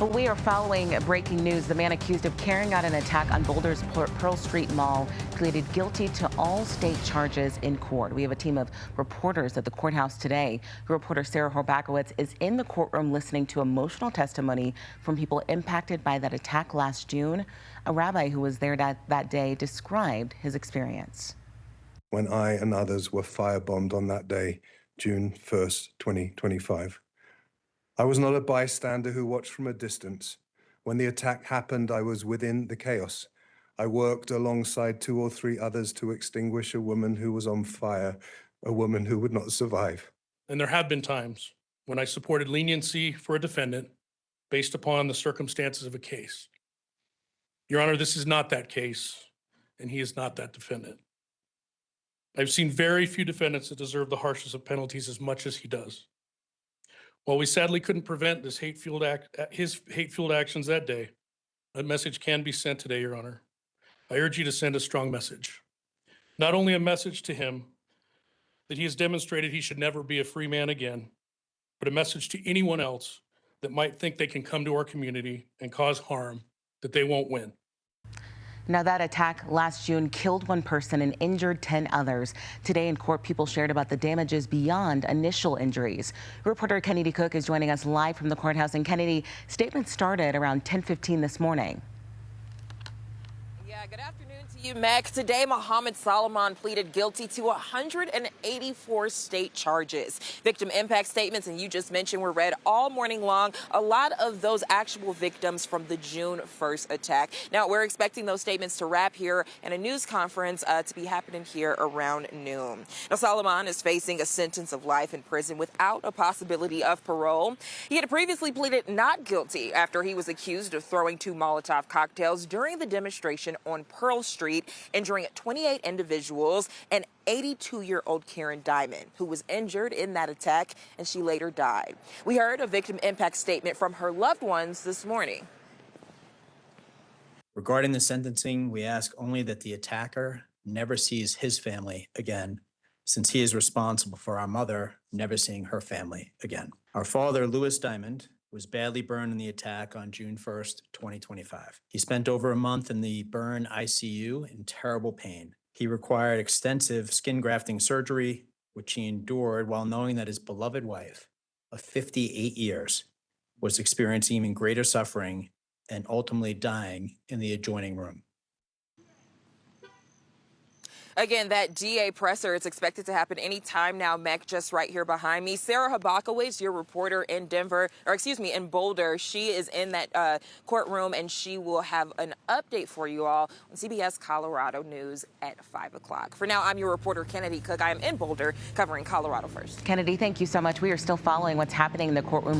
Well, we are following breaking news. The man accused of carrying out an attack on Boulder's Pearl Street Mall pleaded guilty to all state charges in court. We have a team of reporters at the courthouse today. Reporter Sarah Horbakowitz is in the courtroom listening to emotional testimony from people impacted by that attack last June. A rabbi who was there that day described his experience. When I and others were firebombed on that day, June 1st, 2025. I was not a bystander who watched from a distance. When the attack happened, I was within the chaos. I worked alongside 2 or 3 others to extinguish a woman who was on fire, a woman who would not survive. And there have been times when I supported leniency for a defendant based upon the circumstances of a case. Your Honor, this is not that case, and he is not that defendant. I've seen very few defendants that deserve the harshest of penalties as much as he does. While we sadly couldn't prevent his hate-fueled actions that day, a message can be sent today, Your Honor. I urge you to send a strong message. Not only a message to him that he has demonstrated he should never be a free man again, but a message to anyone else that might think they can come to our community and cause harm, that they won't win. Now, that attack last June killed 1 person and injured 10 others. Today in court, people shared about the damages beyond initial injuries. Reporter Kennedy Cook is joining us live from the courthouse. And Kennedy, statements started around 10:15 this morning. Yeah, good afternoon to you, Meg. Today, Mohammed Solomon pleaded guilty to 184 state charges. Victim impact statements, and you just mentioned, were read all morning long. A lot of those actual victims from the June 1st attack. Now, we're expecting those statements to wrap here and a news conference to be happening here around noon. Now, Solomon is facing a sentence of life in prison without a possibility of parole. He had previously pleaded not guilty after he was accused of throwing 2 Molotov cocktails during the demonstration on Pearl Street, injuring 28 individuals and 82-year-old Karen Diamond, who was injured in that attack, and she later died. We heard a victim impact statement from her loved ones this morning. Regarding the sentencing, we ask only that the attacker never sees his family again, since he is responsible for our mother never seeing her family again. Our father, Louis Diamond, was badly burned in the attack on June 1st, 2025. He spent over a month in the burn ICU in terrible pain. He required extensive skin grafting surgery, which he endured while knowing that his beloved wife of 58 years was experiencing even greater suffering and ultimately dying in the adjoining room. Again, that DA presser is expected to happen any time now, Meg, just right here behind me. Sarah Horbakowitz, your reporter in in Boulder. She is in that courtroom, and she will have an update for you all on CBS Colorado News at 5 o'clock. For now, I'm your reporter, Kennedy Cook. I am in Boulder covering Colorado First. Kennedy, thank you so much. We are still following what's happening in the courtroom.